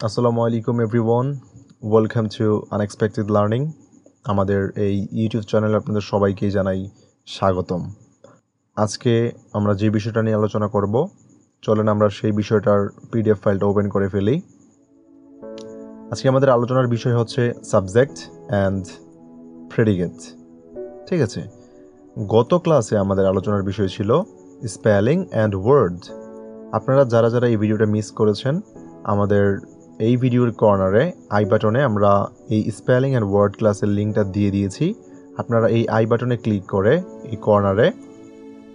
আসসালামু আলাইকুম everyone, welcome to unexpected learning. আমাদের এই ইউটিউব চ্যানেলে আপনাদের সবাইকেই জানাই স্বাগতম। আজকে আমরা যে বিষয়টা নিয়ে আলোচনা করব, চলেন আমরা সেই বিষয়টার পিডিএফ ফাইলটা ওপেন করে ফেলি। আজকে আমাদের আলোচনার বিষয় হচ্ছে সাবজেক্ট অ্যান্ড প্রেডিকেট। ঠিক আছে, গত ক্লাসে আমাদের আলোচনার বিষয় ছিল স্পেলিং অ্যান্ড ওয়ার্ড। আপনারা যারা যারা এই ভিডিওটা মিস করেছেন, আমাদের এই ভিডিওর কর্নারে আই বাটনে আমরা এই স্পেলিং অ্যান্ড ওয়ার্ড ক্লাসের লিঙ্কটা দিয়ে দিয়েছি। আপনারা এই আই বাটনে ক্লিক করে এই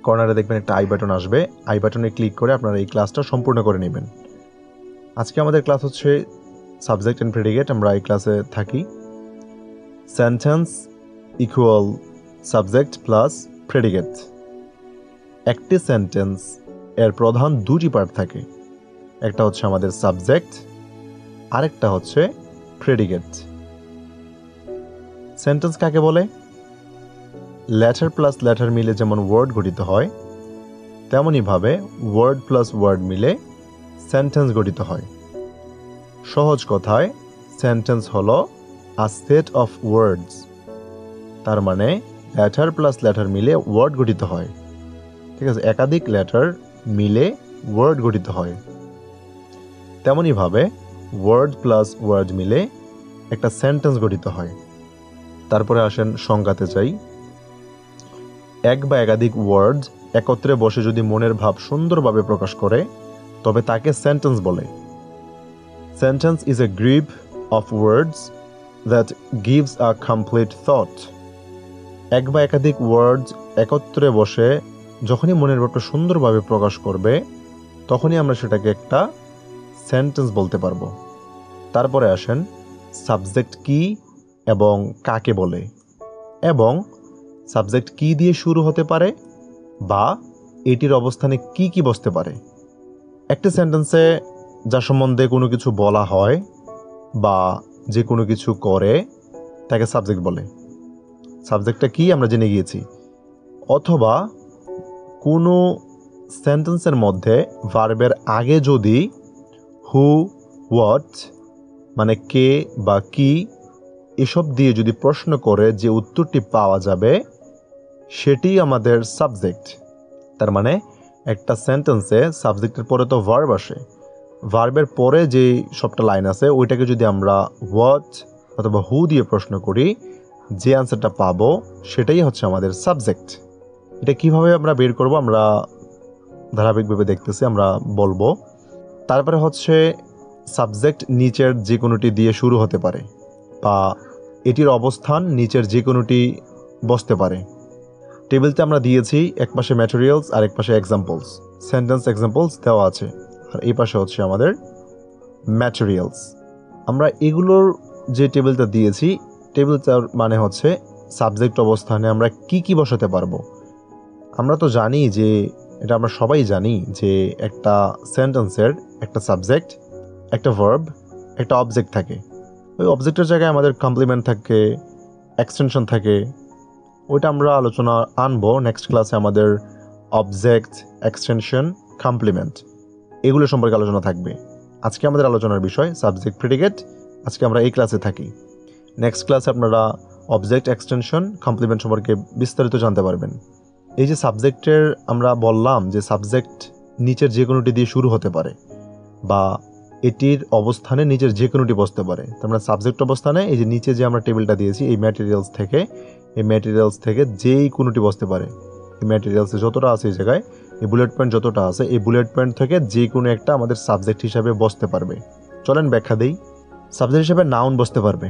কর্নারে দেখবেন একটা আই বাটন আসবে। আই বাটনে ক্লিক করে আপনারা এই ক্লাসটা সম্পূর্ণ করে নেবেন। আজকে আমাদের ক্লাস হচ্ছে সাবজেক্ট অ্যান্ড প্রেডিকেট। আমরা এই ক্লাসে থাকি। Sentence equal subject plus predicate. একটি সেন্টেন্স এর প্রধান দুটি পার্ট থাকে, একটা হচ্ছে আমাদের সাবজেক্ট, আরেকটা হচ্ছে প্রেডিকেট। সেন্টেন্স কাকে বলে? লেটার প্লাস লেটার মিলে যেমন ওয়ার্ড গঠিত হয়, তেমনইভাবে ওয়ার্ড প্লাস ওয়ার্ড মিলে সেন্টেন্স গঠিত হয়। সহজ কথায় সেন্টেন্স হলো আ সেট অফ ওয়ার্ডস। তার মানে লেটার প্লাস লেটার মিলে ওয়ার্ড গঠিত হয়। ঠিক আছে, একাধিক লেটার মিলে ওয়ার্ড গঠিত হয়। তেমনইভাবে ওয়ার্ড প্লাস ওয়ার্ড মিলে একটা সেন্টেন্স গঠিত হয়। তারপরে আসেন সংজ্ঞাতে যাই। এক বা একাধিক ওয়ার্ড একত্রে বসে যদি মনের ভাব সুন্দরভাবে প্রকাশ করে, তবে তাকে সেন্টেন্স বলে। Sentence is a group of words that gives a complete thought. এক বা একাধিক ওয়ার্ড একত্রে বসে যখনই মনের ভাবটা সুন্দরভাবে প্রকাশ করবে, তখনই আমরা সেটাকে একটা সেন্টেন্স বলতে পারবো। তারপরে আসেন সাবজেক্ট কি এবং কাকে বলে, এবং সাবজেক্ট কি দিয়ে শুরু হতে পারে বা এটির অবস্থানে কি কি বসতে পারে। একটি সেন্টেন্সে যা সম্বন্ধে কোনো কিছু বলা হয় বা যে কোনো কিছু করে তাকে সাবজেক্ট বলে। সাবজেক্টটা কি আমরা জেনে গিয়েছি। অথবা কোনো সেন্টেন্সের মধ্যে ভার্বের আগে যদি হু, হোয়াট মানে কে বা কি এসব দিয়ে যদি প্রশ্ন করে যে উত্তরটি পাওয়া যাবে, সেটি আমাদের সাবজেক্ট। তার মানে একটা সেন্টেন্সে সাবজেক্টের পরে তো ভার্ব আসে, ভার্বের পরে যে সবটা লাইন আছে ওইটাকে যদি আমরা হোয়াট অথবা হু দিয়ে প্রশ্ন করি, যে আনসারটা পাবো সেটাই হচ্ছে আমাদের সাবজেক্ট। এটা কিভাবে আমরা বের করব আমরা ধারাবাহিকভাবে দেখতেছি, আমরা বলবো। তারপরে হচ্ছে সাবজেক্ট নিচের যে কোনোটি দিয়ে শুরু হতে পারে বা এটির অবস্থান নিচের যে কোনোটি বসতে পারে। টেবিলতে আমরা দিয়েছি এক পাশে ম্যাটেরিয়ালস আর এক পাশে এক্সাম্পলস, সেন্টেন্স এক্সাম্পলস দেওয়া আছে, আর এই পাশে হচ্ছে আমাদের ম্যাটেরিয়ালস। আমরা এগুলোর যে টেবিলটা দিয়েছি, টেবিলটার মানে হচ্ছে সাবজেক্ট অবস্থানে আমরা কি কি বসাতে পারবো। আমরা তো জানি যে, এটা আমরা সবাই জানি যে একটা সেন্টেন্সের একটা সাবজেক্ট, একটা ভার্ব, একটা অবজেক্ট থাকে। ওই অবজেক্টের জায়গায় আমাদের কমপ্লিমেন্ট থাকে, এক্সটেনশন থাকে। ওইটা আমরা আলোচনা আনবো নেক্সট ক্লাসে। আমাদের অবজেক্ট, এক্সটেনশন, কমপ্লিমেন্ট এগুলো সম্পর্কে আলোচনা থাকবে। আজকে আমাদের আলোচনার বিষয় সাবজেক্ট প্রেডিকেট। আজকে আমরা এই ক্লাসে থাকি। নেক্সট ক্লাসে আপনারা অবজেক্ট, এক্সটেনশন, কমপ্লিমেন্ট সম্পর্কে বিস্তারিত জানতে পারবেন। এই যে সাবজেক্টের আমরা বললাম যে সাবজেক্ট নিচের যে কোনোটি দিয়ে শুরু হতে পারে বা এটির অবস্থানে নিচের যে কোনোটি বসতে পারে। তার মানে সাবজেক্ট অবস্থানে এই যে নিচে যে আমরা টেবিলটা দিয়েছি, এই ম্যাটেরিয়ালস থেকে যেই কোনোটি বসতে পারে। এই ম্যাটেরিয়ালসে যতটা আছে এই জায়গায়, এই বুলেট পয়েন্ট যতটা আছে, এই বুলেট পয়েন্ট থেকে যে কোনো একটা আমাদের সাবজেক্ট হিসাবে বসতে পারবে। চলেন ব্যাখ্যা দেই। সাবজেক্ট হিসাবে নাউন বসতে পারবে।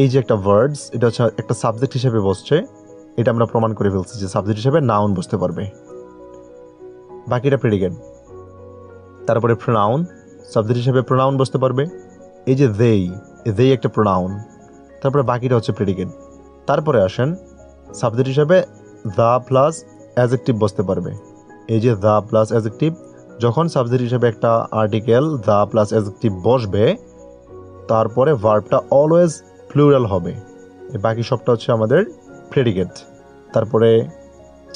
এই যে একটা ওয়ার্ডস, এটা হচ্ছে একটা সাবজেক্ট হিসেবে বসছে, এটা আমরা প্রমাণ করে ফেলছি যে সাবজেক্ট হিসেবে নাউন বসতে পারবে। বাকিটা প্রেডিকেট। তারপরে প্রোনাউন, সাবজেক্ট হিসেবে প্রোনাউন বসতে পারবে। এই যে দেই একটা প্রোনাউন। তারপরে বাকিটা হচ্ছে প্রেডিকেট। তারপরে আসেন সাবজেক্ট হিসেবে দ্য প্লাস অ্যাডজেক্টিভ বসতে পারবে। এই যে দ্য প্লাস অ্যাডজেক্টিভ, যখন সাবজেক্ট হিসেবে একটা আর্টিকেল দ্য প্লাস অ্যাডজেক্টিভ বসবে, তারপরে ভার্বটা অলওয়েজ প্লুরাল হবে। বাকি সবটা হচ্ছে আমাদের প্রেডিকেট। তারপরে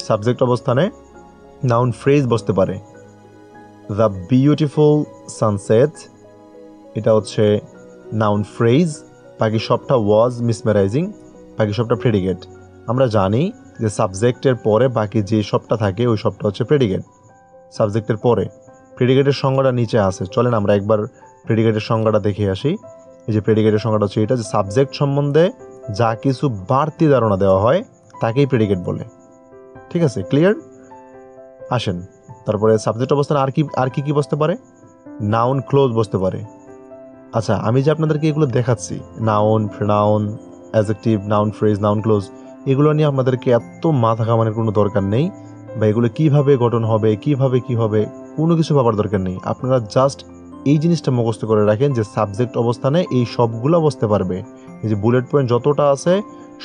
সাবজেক্ট অবস্থানে নাউন ফ্রেজ বসতে পারে। দ্য বিউটিফুল সানসেট এটা হচ্ছে নাউন ফ্রেজ, বাকি সবটা ওয়াজ মিসমেরাইজিং, বাকি সবটা প্রেডিকেট। আমরা জানি যে সাবজেক্টের পরে বাকি যে সবটা থাকে ওই সবটা হচ্ছে প্রেডিকেট। সাবজেক্টের পরে প্রেডিকেটের সংজ্ঞাটা নিচে আছে, চলেন আমরা একবার প্রেডিকেটের সংজ্ঞাটা দেখে আসি। এই যে প্রেডিকেটের সংজ্ঞাটা হচ্ছে এটা, যে সাবজেক্ট সম্বন্ধে যা কিছু বাড়তি ধারণা দেওয়া হয় তাকেই প্রেডিকেট বলে। ঠিক আছে, ক্লিয়ার? আসেন তারপরে সাবজেক্ট অবস্থানে আর কি বসতে পারে? নাউন ক্লোজ বসতে পারে। আচ্ছা, আমি যে আপনাদেরকে এগুলো দেখাচ্ছি, noun, pronoun, adjective, noun phrase, noun clause, এগুলো নিয়ে আপনাদেরকে এত মাথা ঘামানোর কোনো দরকার নেই, বা এগুলো কীভাবে গঠন হবে, কীভাবে কী হবে, কোনো কিছু ভাবার দরকার নেই। আপনারা জাস্ট এই জিনিসটা মুখস্থ করে রাখেন যে সাবজেক্ট অবস্থানে এই সবগুলো বসতে পারবে। এই যে বুলেট পয়েন্ট যতটা আছে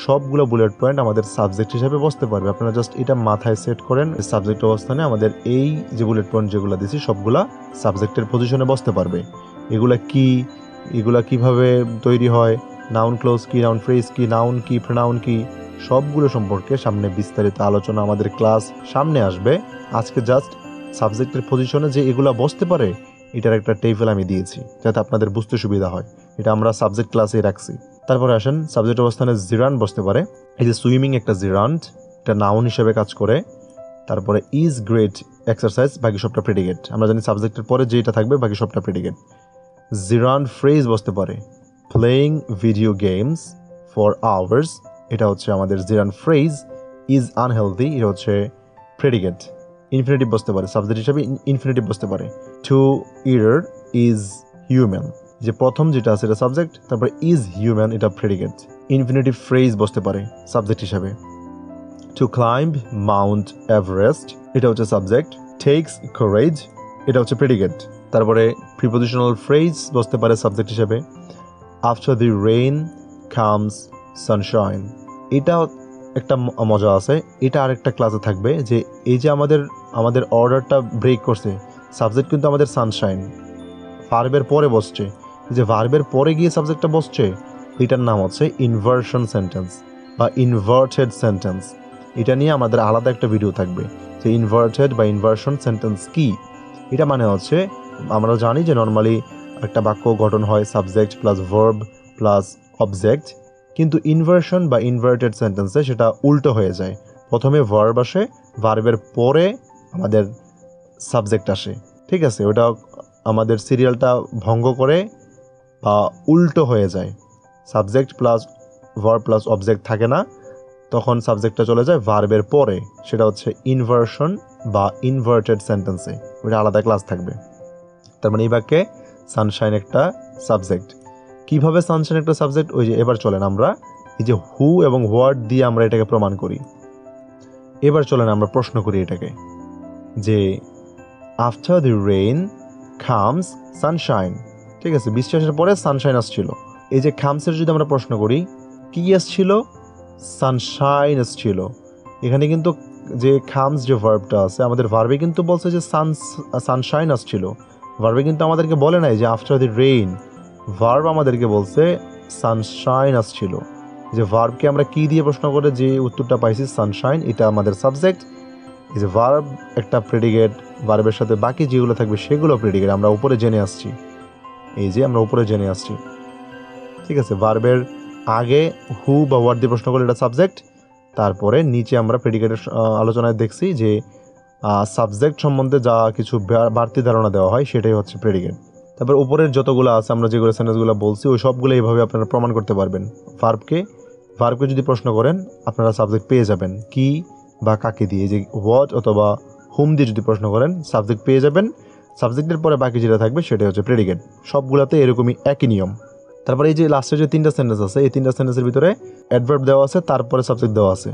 সবগুলো বুলেট পয়েন্ট আমাদের সাবজেক্ট হিসেবে বসতে পারবে। আপনারা জাস্ট এটা মাথায় সেট করেন, সাবজেক্ট অবস্থানে আমাদের এই যে বুলেট পয়েন্ট যেগুলো দিচ্ছি সবগুলা সাবজেক্টের পজিশনে বসতে পারবে। এগুলা কি, এগুলা কিভাবে তৈরি হয়, নাউন ক্লোজ কি, নাউন ফ্রেজ কি, নাউন কি, প্রোনাউন কি, সবগুলো সম্পর্কে সামনে বিস্তারিত আলোচনা আমাদের ক্লাস সামনে আসবে। আজকে জাস্ট সাবজেক্টের পজিশনে যে এগুলা বসতে পারে এটার একটা টেবিল আমি দিয়েছি যাতে আপনাদের বুঝতে সুবিধা হয়। এটা আমরা সাবজেক্ট ক্লাসে রাখছি। তারপরে আসেন সাবজেক্ট অবস্থানে জিরান্ড বসতে পারে। এই যে সুইমিং একটা জিরান্ড, এটা নাউন হিসেবে কাজ করে। তারপরে ইজ গ্রেট এক্সারসাইজ, বাকি সবটা প্রেডিকেট। আমরা জানি সাবজেক্টের পরে যেটা থাকবে বাকি সবটা প্রেডিকেট। জিরান্ড ফ্রেজ বসতে পারে। Playing video games for hours, এটা হচ্ছে আমাদের জিরান্ড ফ্রেজ। ইজ আনহেলদি, এটা হচ্ছে প্রেডিকেট। ইনফিনিটিভ বসতে পারে, সাবজেক্ট হিসেবে ইনফিনিটিভ বসতে পারে। টু ইটার ইজ হিউম্যান, যে প্রথম যেটা আছে এটা সাবজেক্ট, তারপরে ইজ হিউম্যান এটা প্রেডিকেট। ইনফিনিটিভ ফ্রেজ বসতে পারে সাবজেক্ট হিসাবে। টু ক্লাইম্ব মাউন্ট এভারেস্ট, এটা হচ্ছে সাবজেক্ট। টেকস কারেজ, এটা হচ্ছে প্রেডিকেট। তারপরে প্রিপোজিশনাল ফ্রেজ বসতে পারে সাবজেক্ট হিসাবে। After the rain comes Sunshine, এটা একটা মজা আছে, এটা আরেকটা ক্লাসে থাকবে। যে এই যে আমাদের অর্ডারটা ব্রেক করছে, সাবজেক্ট কিন্তু আমাদের সানশাইন, ভার্বের পরে বসছে। যে ভার্বের পরে গিয়ে সাবজেক্টটা বসছে এটার নাম হচ্ছে ইনভার্সন সেন্টেন্স বা ইনভার্টেড সেন্টেন্স। এটা নিয়ে আমাদের আলাদা একটা ভিডিও থাকবে যে ইনভার্টেড বা ইনভার্সন সেন্টেন্স কি। এটা মানে হচ্ছে, আমরা জানি যে নর্মালি একটা বাক্য গঠন হয় subject plus verb plus object, কিন্তু ইনভার্সন বা ইনভার্টেড সেন্টেন্সে সেটা উল্টো হয়ে যায়। প্রথমে ভার্ব আসে, ভার্বের পরে আমাদের সাবজেক্ট আসে। ঠিক আছে, ওটা আমাদের সিরিয়ালটা ভঙ্গ করে বা উল্টো হয়ে যায়। Subject plus verb plus object থাকে না, তখন সাবজেক্টটা চলে যায় ভার্বের পরে, সেটা হচ্ছে ইনভার্সন বা ইনভার্টেড সেন্টেন্সে। ওটা আলাদা ক্লাস থাকবে। তার মানে এই বাক্যে সানশাইন একটা সাবজেক্ট। কিভাবে সানশাইন একটা সাবজেক্ট, ওই যে এবার চলেন আমরা এই যে হু এবং হোয়াট দিয়ে আমরা এটাকে প্রমাণ করি। এবার চলেন আমরা প্রশ্ন করি এটাকে, যে after the rain comes Sunshine. ঠিক আছে, বৃষ্টি আসার পরে সানশাইন আসছিল। এই যে খামসের যদি আমরা প্রশ্ন করি, কি আসছিল? সানশাইন আসছিল। এখানে কিন্তু যে খামস যে ভার্বটা আছে, আমাদের ভার্বে কিন্তু বলছে যে সানশাইন আসছিল। ভার্বে কিন্তু আমাদেরকে বলে নাই যে আফটার দি রেইন, ভার্ব আমাদেরকে বলছে সানশাইন আসছিল। যে ভার্বকে আমরা কি দিয়ে প্রশ্ন করে যে উত্তরটা পাইছি সানশাইন, এটা আমাদের সাবজেক্ট। এই যে ভার্ব একটা প্রেডিকেট, ভার্বের সাথে বাকি যেগুলো থাকবে সেগুলো প্রেডিকেট। আমরা উপরে জেনে আসছি, এই যে আমরা উপরে জেনে আসছি। ঠিক আছে, ভার্বের আগে হু বা হোয়াট দিয়ে প্রশ্ন করলে এটা সাবজেক্ট। তারপরে নিচে আমরা প্রেডিকেটের আলোচনায় দেখছি যে সাবজেক্ট সম্বন্ধে যা কিছু বাড়তি ধারণা দেওয়া হয় সেটাই হচ্ছে প্রেডিকেট। তারপর উপরের যতগুলো আছে আমরা যেগুলো সেন্টেন্সগুলো বলছি ওই সবগুলো এইভাবে আপনারা প্রমাণ করতে পারবেন। ভার্বকে যদি প্রশ্ন করেন আপনারা সাবজেক্ট পেয়ে যাবেন কি বা কাকে দিয়ে। যে হোয়াট অথবা হুম দিয়ে যদি প্রশ্ন করেন সাবজেক্ট পেয়ে যাবেন, সাবজেক্টের পরে বাকি যেটা থাকবে সেটাই হচ্ছে প্রেডিকেট। সবগুলোতে এরকমই একই নিয়ম। তারপরে এই যে লাস্টে যে তিনটা সেন্টেন্স আছে, এই তিনটা সেন্টেন্সের ভিতরে অ্যাডভার্ব দেওয়া আছে, তারপরে সাবজেক্ট দেওয়া আছে।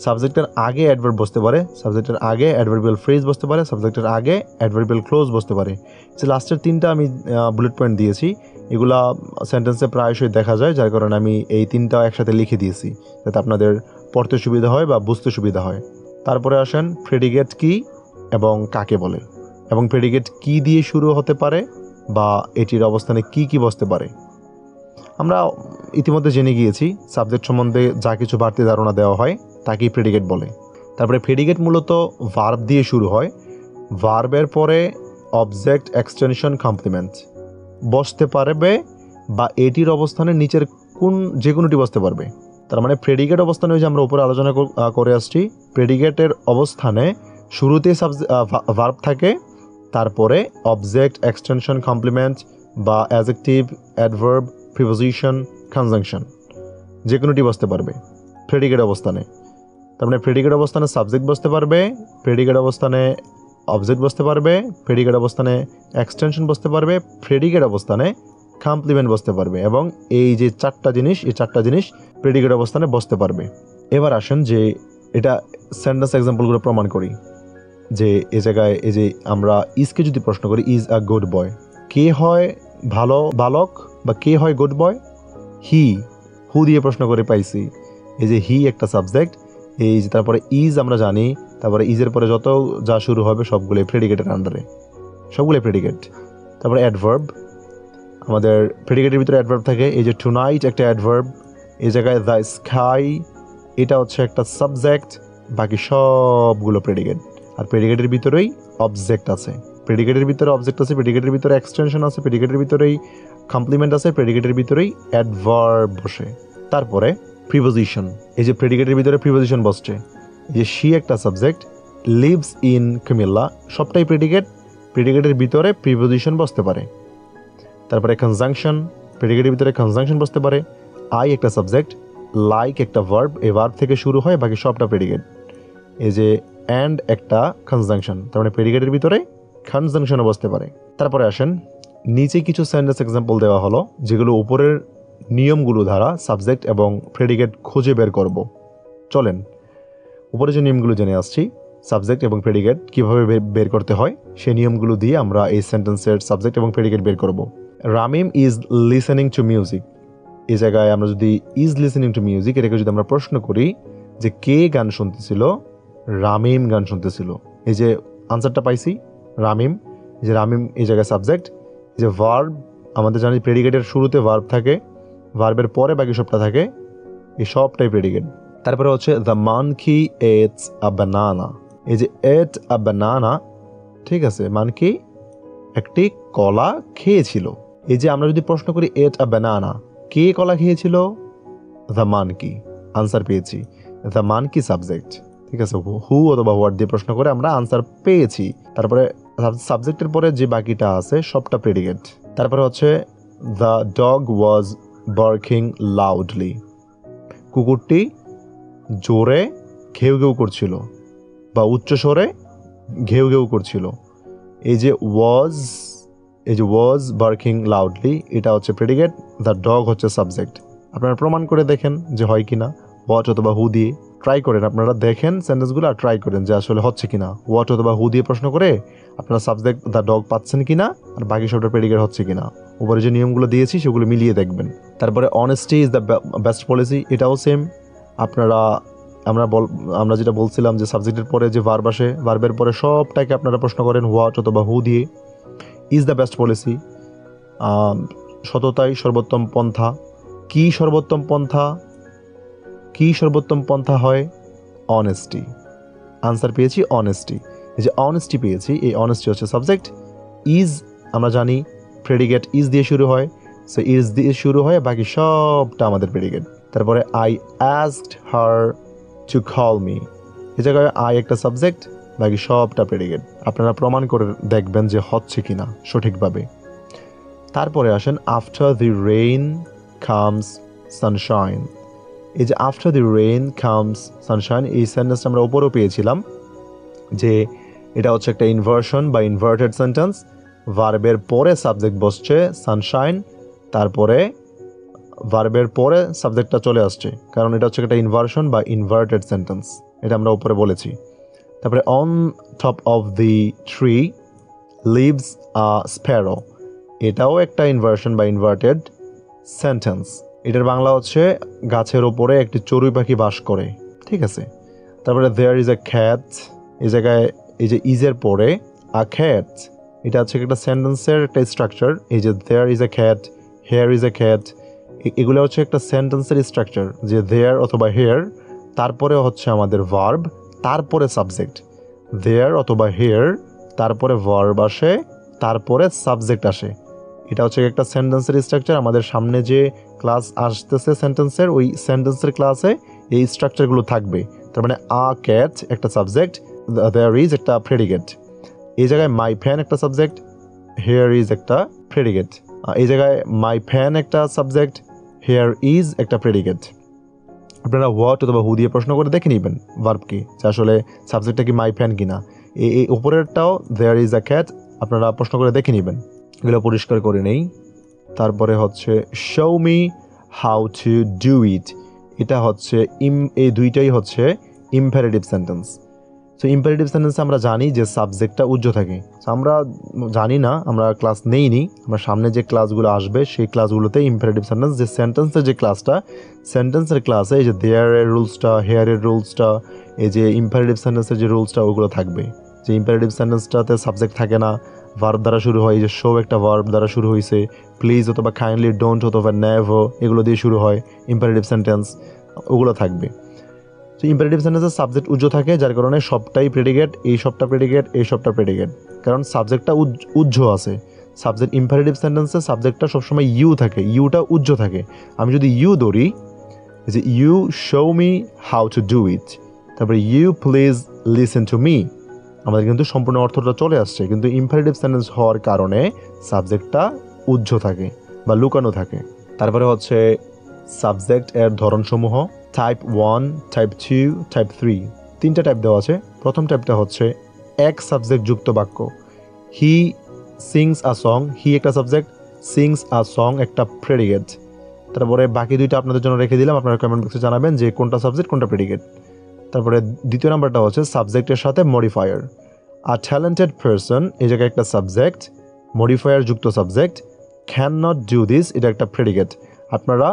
সাবজেক্টের আগে অ্যাডভার্ব বসতে পারে, সাবজেক্টের আগে অ্যাডভার্বিয়াল ফ্রেজ বসতে পারে, সাবজেক্টের আগে অ্যাডভার্বিয়াল ক্লোজ বসতে পারে। যে লাস্টের তিনটা আমি বুলেট পয়েন্ট দিয়েছি, এগুলা সেন্টেন্সে প্রায়শই দেখা যায়, যার কারণে আমি এই তিনটা একসাথে লিখে দিয়েছি যাতে আপনাদের পড়তে সুবিধা হয় বা বুঝতে সুবিধা হয়। তারপরে আসেন প্রেডিকেট কি এবং কাকে বলে, এবং প্রেডিকেট কি দিয়ে শুরু হতে পারে বা এটির অবস্থানে কি কি বসতে পারে। আমরা ইতিমধ্যে জেনে গিয়েছি সাবজেক্ট সম্বন্ধে যা কিছু বাড়তি ধারণা দেওয়া হয় তাকেই প্রেডিকেট বলে। তারপরে প্রেডিকেট মূলত ভার্ব দিয়ে শুরু হয়, ভার্বের পরে অবজেক্ট এক্সটেনশন কমপ্লিমেন্ট। বসতে পারবে বা এটির অবস্থানে নিচের যে কোনোটি বসতে পারবে। তার মানে প্রেডিকেট অবস্থানে ওই যে আমরা উপরে আলোচনা করে আসছি, প্রেডিকেটের অবস্থানে শুরুতেই ভার্ব থাকে, তারপরে অবজেক্ট, এক্সটেনশন, কমপ্লিমেন্ট বা অ্যাডজেক্টিভ, অ্যাডভার্ব, প্রিপোজিশন, কনজাংশন যে কোনোটি বসতে পারবে প্রেডিকেট অবস্থানে। তার মানে প্রেডিকেট অবস্থানে সাবজেক্ট বসতে পারবে, প্রেডিকেট অবস্থানে অবজেক্ট বসতে পারবে, প্রেডিকেট অবস্থানে এক্সটেনশন বসতে পারবে, প্রেডিকেট অবস্থানে কমপ্লিমেন্ট বসতে পারবে, এবং এই যে চারটা জিনিস প্রেডিকেট অবস্থানে বসতে পারবে। এবার আসেন যে এটা সেন্টেন্স এক্সাম্পলগুলো প্রমাণ করি। যে এই জায়গায় এই যে আমরা ইজকে যদি প্রশ্ন করি, ইজ আ গুড বয়, কে হয় ভালো বালক বা কে হয় গুড বয়? হি। হু দিয়ে প্রশ্ন করে পাইছি, এই যে হি একটা সাবজেক্ট, এই যে তারপরে ইজ আমরা জানি, তারপরে ইজের পরে যত যা শুরু হবে সবগুলোই প্রেডিকেটের আন্ডারে, সবগুলোই প্রেডিকেট। তারপরে অ্যাডভার্ব, আমাদের প্রেডিকেটের ভিতরে অ্যাডভার্ব থাকে, এই যে টুনাইট একটা অ্যাডভার্ব, এই জায়গায় দ্য স্কাই এটা হচ্ছে একটা সাবজেক্ট, বাকি সবগুলো প্রেডিকেট। আর প্রেডিকেটের ভিতরেই অবজেক্ট আছে, প্রেডিকেটের ভিতরে অবজেক্ট আছে, প্রেডিকেটের ভিতরে এক্সটেনশন আছে, প্রেডিকেটের ভিতরেই কমপ্লিমেন্ট আছে, প্রেডিকেটের ভিতরেই অ্যাডভার্ব বসে। তারপরে প্রিপোজিশন, এই যে প্রেডিকেটের ভিতরে প্রিপোজিশন বসছে, এই যে শি একটা সাবজেক্ট, লিভস ইন কুমিল্লা সবটাই প্রেডিকেট, প্রেডিকেটের ভিতরে প্রিপোজিশন বসতে পারে। তারপরে কনজাংশন, প্রেডিকেটের ভিতরে কনজাংশন বসতে পারে। আই একটা সাবজেক্ট, লাইক একটা ভার্ব, এই ভার্ব থেকে শুরু হয়, বাকি সবটা প্রেডিকেট। এই যে অ্যান্ড একটা কনজাংশন, তার মানে প্রেডিকেটের ভিতরে কনজাংশনও বসতে পারে। তারপরে আসেন নিচে কিছু সেন্টেন্স এক্সাম্পল দেওয়া হলো, যেগুলো উপরের নিয়মগুলো দ্বারা সাবজেক্ট এবং প্রেডিকেট খুঁজে বের করব। চলেন উপরে যে নিয়মগুলো জেনে আসছি, সাবজেক্ট এবং প্রেডিকেট কীভাবে বের করতে হয়, সেই নিয়মগুলো দিয়ে আমরা এই সেন্টেন্সের সাবজেক্ট এবং প্রেডিকেট বের করব। Ramim is listening to music, এই জায়গায় আমরা যদি ইজ লিসেনিং টু মিউজিক এটাকে যদি আমরা প্রশ্ন করি যে কে গান শুনতেছিল, রামিম গান শুনতেছিল, এই যে আনসারটা পাইছি রামিম। এই যে রামিম এই জায়গায় সাবজেক্ট, এই যে ভার্ব আমাদের জানি প্রেডিকেটের শুরুতে ভার্ব থাকে, ভার্বের পরে বাকি সবটা থাকে, এই সবটাই প্রেডিকেট। তারপরে হচ্ছে দ্য মানকি এটস আ বানানা, এই যে এট আ বানানা, ঠিক আছে, মানকি একটি কলা খেয়েছিল। এই যে আমরা যদি প্রশ্ন করি এট আ বানানা, কে কলা খেয়েছিল? দ্য মানকি, আনসার পেয়েছি, দ্য মানকি সাবজেক্ট, ঠিক আছে। হু অথবা হোয়াট দিয়ে প্রশ্ন করে আমরা আনসার পেয়েছি। তারপরে সাবজেক্টের পরে যে বাকিটা আছে সবটা প্রেডিকেট। তারপরে হচ্ছে the dog was barking loudly, কুকুরটি জোরে ঘেউ ঘেউ করছিল বা উচ্চ স্বরে ঘেউ ঘেউ করছিল। এই যে ওয়াজ বার্কিং লাউডলি এটা হচ্ছে প্রেডিকেট, দ্য ডগ হচ্ছে সাবজেক্ট। আপনারা প্রমাণ করে দেখেন যে হয় কিনা, হোয়াট অথবা হু দিয়ে ট্রাই করেন, আপনারা দেখেন সেন্টেন্সগুলো আর ট্রাই করেন যে আসলে হচ্ছে কিনা। হোয়াট অথবা হু দিয়ে প্রশ্ন করে আপনারা সাবজেক্ট দ্য ডগ পাচ্ছেন কিনা আর বাকি সবটা প্রেডিকেট হচ্ছে কিনা, উপরে যে নিয়মগুলো দিয়েছি সেগুলো মিলিয়ে দেখবেন। তারপরে honesty is the best policy, এটাও সেম। আমরা যেটা বলছিলাম যে সাবজেক্টের পরে যে ভার্ব আসে, ভার্বের পরে সবটাকে আপনারা প্রশ্ন করেন হোয়াট অথবা হু দিয়ে। ইজ দ্য বেস্ট পলিসি, সততাই সর্বোত্তম পন্থা। কি সর্বোত্তম পন্থা হয়? অনেস্টি, আনসার পেয়েছি অনেস্টি। এই যে অনেস্টি পেয়েছি, এই অনেস্টি হচ্ছে সাবজেক্ট। ইজ আমরা জানি প্রেডিকেট ইজ দিয়ে শুরু হয়, সো ইজ দিয়ে শুরু হয়, বাকি সবটা আমাদের প্রেডিকেট। তারপরে I asked her to call me, এই জায়গায় আই একটা সাবজেক্ট, বাকি সবটা প্রেডিকেট। আপনারা প্রমাণ করে দেখবেন যে হচ্ছে কিনা সঠিকভাবে। তারপরে আসেন after the rain comes Sunshine, এই যে after the rain comes Sunshine এই সেন্টেন্সটা আমরা উপরেও পেয়েছিলাম যে এটা হচ্ছে একটা ইনভার্সন বা ইনভার্টেড সেন্টেন্স। ভার্বের পরে সাবজেক্ট বসছে সানশাইন, তারপরে ভার্বের পরে সাবজেক্টটা চলে আসছে, কারণ এটা হচ্ছে একটা ইনভার্সন বা ইনভার্টেড সেন্টেন্স, এটা আমরা উপরে বলেছি। তারপরে on top of the tree leaves a sparrow, এটাও একটা ইনভার্সন বা ইনভার্টেড সেন্টেন্স। এটার বাংলা হচ্ছে গাছের ওপরে একটি চড়ুই পাখি বাস করে, ঠিক আছে। তারপরে দেয়ার ইজ এ খ্যাট, এই জায়গায় এই যে ইজের পরে আ খ্যাট, এটা হচ্ছে একটা সেন্টেন্সের একটা স্ট্রাকচার। এই যে there is a cat, here is a cat, এগুলো হচ্ছে একটা সেন্টেন্সের স্ট্রাকচার, যে দেয়ার অথবা হেয়ার, তারপরে হচ্ছে আমাদের ভার্ব, তারপরে সাবজেক্ট। দেয়ার অথবা হেয়ার, তারপরে ভার্ব আসে, তারপরে সাবজেক্ট আসে, এটা হচ্ছে একটা সেন্টেন্সের স্ট্রাকচার। আমাদের সামনে যে ক্লাস আসতেছে সেন্টেন্সের, ওই সেন্টেন্সের ক্লাসে এই স্ট্রাকচারগুলো থাকবে। তার মানে আ ক্যাট একটা সাবজেক্ট, দেয়ার ইজ একটা প্রেডিকেট। এই জায়গায় মাই ফ্যান একটা সাবজেক্ট, হেয়ার ইজ একটা প্রেডিকেট। এই জায়গায় মাই ফ্যান একটা সাবজেক্ট, হেয়ার ইজ একটা প্রেডিকেট। আপনারা হোয়াট অথবা হু দিয়ে প্রশ্ন করে দেখে নেবেন ভার্বকে, যে আসলে সাবজেক্টটা কি মাই ফ্যান কিনা। এই উপরেরটাও দেয়ার ইজ আ ক্যাট, আপনারা প্রশ্ন করে দেখে নেবেন। এগুলো পরিষ্কার করে নেই। তারপরে হচ্ছে show me how to do ইট। এটা হচ্ছে এই দুইটাই হচ্ছে ইম্পারেটিভ সেন্টেন্স। সো ইম্পারেটিভ সেন্টেন্সে আমরা জানি যে সাবজেক্টটা উজ্জ্ব থাকে। সো আমরা জানি না, আমরা ক্লাস নেইনি, আমরা সামনে যে ক্লাসগুলো আসবে সেই ক্লাসগুলোতে ইম্পারেটিভ সেন্টেন্স, যে সেন্টেন্সের যে ক্লাসটা, সেন্টেন্সের ক্লাসে এই যে দেয়ারের রুলসটা, হেয়ারের রুলসটা, এই যে ইম্পারেটিভ সেন্টেন্সের যে রুলসটা ওগুলো থাকবে। যে ইম্পারেটিভ সেন্টেন্সটাতে সাবজেক্ট থাকে না, ভার্ব দ্বারা শুরু হয়। এই যে শো একটা ভার্ব দ্বারা শুরু হয়েছে, প্লিজ অথবা কাইন্ডলি, ডোন্ট অথবা নেভার এগুলো দিয়ে শুরু হয় ইম্পারেটিভ সেন্টেন্স, ওগুলো থাকবে। তো ইম্পারেটিভ সেন্টেন্সের সাবজেক্ট উজ্জ্ব থাকে, যার কারণে সবটাই প্রেডিকেট, এই সবটা প্রেডিকেট, এই সবটা প্রেডিকেট, কারণ সাবজেক্টটা উজ্জ্ব আছে। সাবজেক্ট ইম্পারেটিভ সেন্টেন্সে সাবজেক্টটা সবসময় ইউ থাকে, ইউটা উজ্জ্ব থাকে। আমি যদি ইউ ধরি, যে you show me how to do it, তারপরে you please listen to me, আমাদের কিন্তু সম্পূর্ণ অর্থটা চলে আসছে। কিন্তু ইম্পারেটিভ সেন্টেন্স হওয়ার কারণে সাবজেক্টটা উজ্জ্ব থাকে বা লুকানো থাকে। তারপরে হচ্ছে সাবজেক্ট এর ধরনসমূহ, টাইপ 1, টাইপ 2, টাইপ 3, তিনটা টাইপ দেওয়া আছে। প্রথম টাইপটা হচ্ছে এক সাবজেক্ট যুক্ত বাক্য। হি সিংস আ সং, হি একটা সাবজেক্ট, সিংস আ সং একটা প্রেডিকেট। তারপরে বাকি দুইটা আপনাদের জন্য রেখে দিলাম, আপনারা কমেন্ট বক্সে জানাবেন যে কোনটা সাবজেক্ট কোনটা প্রেডিকেট। তারপরে দ্বিতীয় নাম্বারটা হচ্ছে সাবজেক্টের সাথে মডিফায়ার। আ ট্যালেন্টেড পারসন, এই জায়গায় একটা সাবজেক্ট, মডিফায়ার যুক্ত subject, can not do this এটা একটা প্রেডিকেট। আপনারা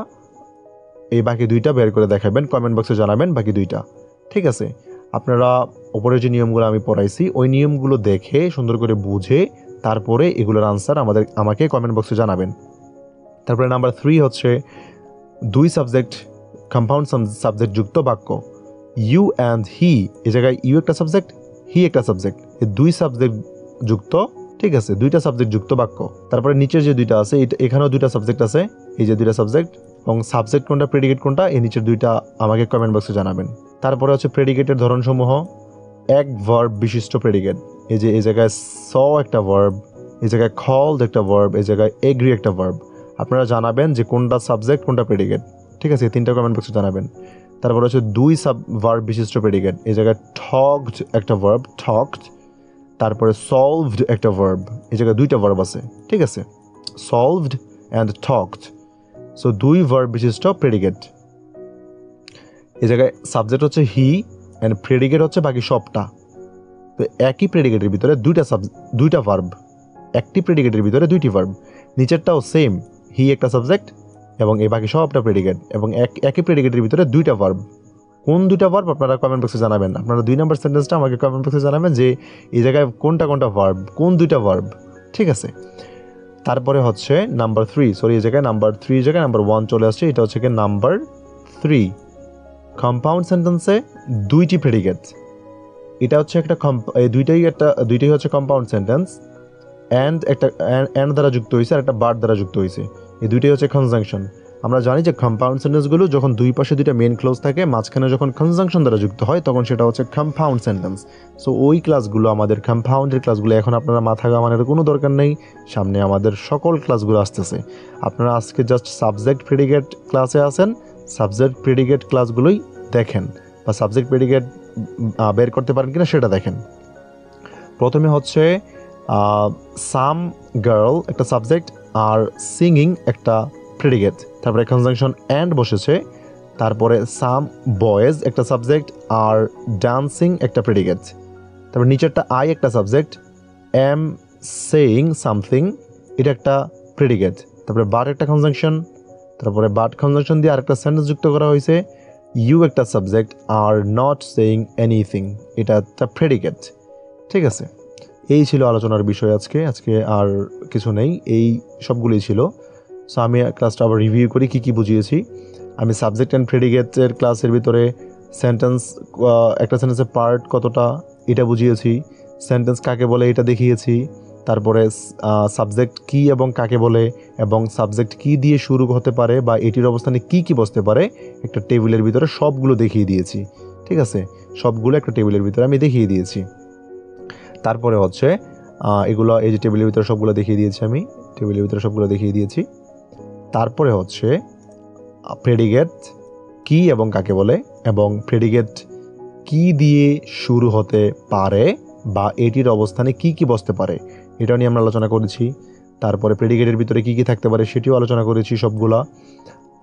এই বাকি দুইটা বের করে দেখাবেন, কমেন্ট বক্সে জানাবেন বাকি দুইটা। ঠিক আছে, আপনারা ওপরে যে নিয়মগুলো আমি পড়াইছি ওই নিয়মগুলো দেখে সুন্দর করে বুঝে তারপরে এগুলোর আনসার আমাকে কমেন্ট বক্সে জানাবেন। তারপরে নাম্বার 3 হচ্ছে দুই সাবজেক্ট কম্পাউন্ড সাবজেক্ট যুক্ত বাক্য। ইউ অ্যান্ড হি, এই জায়গায় ইউ একটা সাবজেক্ট, হি একটা সাবজেক্ট, এই দুই সাবজেক্ট যুক্ত, ঠিক আছে, দুইটা সাবজেক্ট যুক্ত বাক্য। তারপরে নিচের যে দুইটা আছে, এখানেও দুইটা সাবজেক্ট আছে, এই যে দুইটা সাবজেক্ট, এবং সাবজেক্ট কোনটা প্রেডিকেট কোনটা এই নিচের দুইটা আমাকে কমেন্ট বক্সে জানাবেন। তারপরে হচ্ছে প্রেডিকেটের ধরনসমূহ, এক ভার্ব বিশিষ্ট প্রেডিকেট। এই যে এই জায়গায় স একটা ভার্ব, এই জায়গায় কল্ড একটা ভার্ব, এই জায়গায় এগ্রি একটা ভার্ব। আপনারা জানাবেন যে কোনটা সাবজেক্ট কোনটা প্রেডিকেট। ঠিক আছে, তিনটা কমেন্ট বক্সে জানাবেন। তারপরে হচ্ছে দুই ভার্ব বিশিষ্ট প্রেডিকেট। এই জায়গায় টকড একটা ভার্ব, টকড। তারপরে সলভড একটা ভার্ব, এই জায়গায় দুইটা ভার্ব আছে। ঠিক আছে, সলভড অ্যান্ড টকড। সো দুই ভার্ব বিশিষ্ট প্রেডিকেট। এই জায়গায় সাবজেক্ট হচ্ছে হি অ্যান্ড প্রেডিকেট হচ্ছে বাকি সবটা। তো একই প্রেডিকেটের ভিতরে দুইটা ভার্ব, একটি প্রেডিকেটের ভিতরে দুইটি ভার্ব। নিচেরটাও সেম, হি একটা সাবজেক্ট এবং এই বাকি সবটা প্রেডিকেট, এবং একই প্রেডিকেটের ভিতরে দুইটা ভার্ব। কোন দুইটা ভার্ব আপনারা কমেন্ট বক্সে জানাবেন। আপনারা 2 নম্বর সেন্টেন্সটা আমাকে কমেন্ট বক্সে জানাবেন যে এই জায়গায় কোনটা কোনটা ভার্ব, কোন দুইটা ভার্ব। ঠিক আছে, তারপরে হচ্ছে নাম্বার 3, সরি এই জায়গায় নাম্বার 3 জায়গায় নাম্বার 1 চলে আসছে, এটা হচ্ছে কি নাম্বার 3। কম্পাউন্ড সেন্টেন্সে দুইটি প্রেডিকেট। এটা হচ্ছে একটা দুইটাই হচ্ছে কম্পাউন্ড সেন্টেন্স। অ্যান্ড দ্বারা যুক্ত হয়েছে আর একটা বার্ড দ্বারা যুক্ত হয়েছে, এই দুইটাই হচ্ছে কনজাংশন। আমরা জানি যে কম্পাউন্ড সেন্টেন্সগুলো যখন দুই পাশে দুইটা মেন ক্লোজ থাকে, মাঝখানে যখন কনজাংশন দ্বারা যুক্ত হয় তখন সেটা হচ্ছে কম্পাউন্ড সেন্টেন্স। সো ওই ক্লাসগুলো, আমাদের কম্পাউন্ডের ক্লাসগুলো এখন আপনারা মাথা ঘামানোর কোনো দরকার নেই, সামনে আমাদের সকল ক্লাসগুলো আসতেছে। আপনারা আজকে জাস্ট সাবজেক্ট প্রেডিকেট ক্লাসে আছেন, সাবজেক্ট প্রেডিকেট ক্লাসগুলোই দেখেন, বা সাবজেক্ট প্রেডিকেট বের করতে পারেন কিনা সেটা দেখেন। প্রথমে হচ্ছে সাম গার্ল একটা সাবজেক্ট আর সিঙ্গিং একটা প্রেডিকেট, তারপরে কনজাংশন অ্যান্ড বসেছে। তারপরে সাম বয়েজ একটা সাবজেক্ট আর ডান্সিং একটা প্রেডিকেট। তারপরে নিচেরটা আই একটা সাবজেক্ট, এম সেইং সামথিং এটা একটা প্রেডিকেট। তারপরে বাট একটা কনজাংশন, তারপরে বাট কনজাংশন দিয়ে আরেকটা সেন্টেন্স যুক্ত করা হয়েছে, ইউ একটা subject are not saying anything এটা একটা প্রেডিকেট। ঠিক আছে, এই ছিল আলোচনার বিষয় আজকে আর কিছু নেই, এই সবগুলোই ছিল। সো আমি ক্লাসটা আবার রিভিউ করি কী বুঝিয়েছি। আমি সাবজেক্ট অ্যান্ড প্রেডিকেটের ক্লাসের ভিতরে সেন্টেন্স, একটা সেন্টেন্সের পার্ট কতটা এটা বুঝিয়েছি, সেন্টেন্স কাকে বলে এটা দেখিয়েছি, তারপরে সাবজেক্ট কি এবং কাকে বলে, এবং সাবজেক্ট কি দিয়ে শুরু হতে পারে বা এটির অবস্থানে কি কি বসতে পারে একটা টেবিলের ভিতরে সবগুলো দেখিয়ে দিয়েছি। ঠিক আছে, সবগুলো একটা টেবিলের ভিতরে আমি দেখিয়ে দিয়েছি। তারপরে হচ্ছে এগুলো, এই যে টেবিলের ভিতরে সবগুলো দেখিয়ে দিয়েছি, আমি টেবিলের ভিতরে সবগুলো দেখিয়ে দিয়েছি। তারপরে হচ্ছে প্রেডিকেট কি এবং কাকে বলে, এবং প্রেডিকেট কি দিয়ে শুরু হতে পারে বা এটির অবস্থানে কি কি বসতে পারে এটা নিয়ে আমরা আলোচনা করেছি। তারপরে প্রেডিকেটের ভিতরে কি কি থাকতে পারে সেটিও আলোচনা করেছি সবগুলা।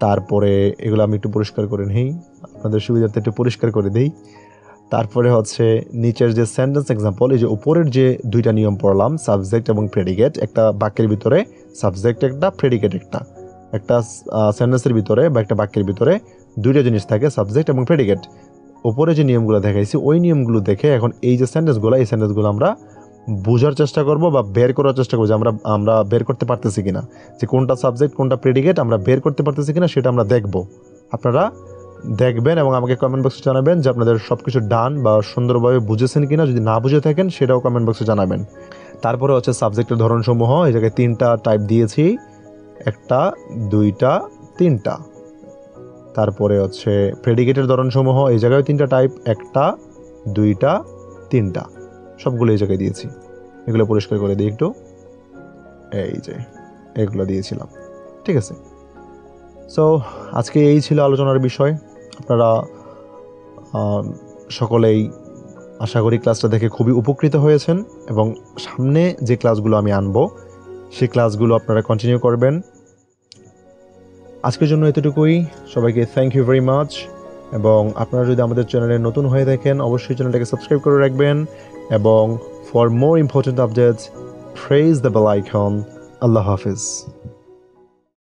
তারপরে এগুলো আমি একটু পরিষ্কার করে নেই, আপনাদের সুবিধার্থে একটু পরিষ্কার করে দেই। তারপরে হচ্ছে নিচের যে সেন্টেন্স এক্সাম্পল, এই যে উপরের যে দুইটা নিয়ম পড়লাম, সাবজেক্ট এবং প্রেডিকেট, একটা বাক্যের ভিতরে সাবজেক্ট একটা, প্রেডিকেট একটা সেন্টেন্সের ভিতরে বা একটা বাক্যের ভিতরে দুইটা জিনিস থাকে, সাবজেক্ট এবং প্রেডিকেট। উপরে যে নিয়মগুলো দেখাইছি ওই নিয়মগুলো দেখে এখন এই যে সেন্টেন্সগুলো, এই সেন্টেন্সগুলো আমরা বোঝার চেষ্টা করব বা বের করার চেষ্টা করবো যে আমরা বের করতে পারতেছি কিনা, যে কোনটা সাবজেক্ট কোনটা প্রেডিকেট আমরা বের করতে পারতেছি কিনা সেটা আমরা দেখব। আপনারা দেখবেন এবং আমাকে কমেন্ট বক্সে জানাবেন যে আপনাদের সব কিছু ডান বা সুন্দরভাবে বুঝেছেন কিনা। যদি না বুঝে থাকেন সেটাও কমেন্ট বক্সে জানাবেন। তারপরে হচ্ছে সাবজেক্টের ধরনসমূহ, এই জায়গায় 3টা টাইপ দিয়েছি, 1টা 2টা 3টা। তারপরে হচ্ছে প্রেডিকেটের ধরনসমূহ, এই জায়গায় 3টা টাইপ, 1টা 2টা 3টা, সবগুলো এই জায়গায় দিয়েছি। এগুলো পরিষ্কার করে দিই একটু, এই যে এগুলো দিয়েছিলাম। ঠিক আছে, সো আজকে এই ছিল আলোচনার বিষয়। আপনারা সকলেই আশা করি ক্লাসটা দেখে খুবই উপকৃত হয়েছেন, এবং সামনে যে ক্লাসগুলো আমি আনবো সেই ক্লাসগুলো আপনারা কন্টিনিউ করবেন। আজকের জন্য এতটুকুই। সবাইকে থ্যাংক ইউ ভেরি মাচ, এবং আপনারা যদি আমাদের চ্যানেলে নতুন হয়ে থাকেন অবশ্যই চ্যানেলটাকে সাবস্ক্রাইব করে রাখবেন, এবং for more important updates press the bell icon. আল্লাহ হাফিজ।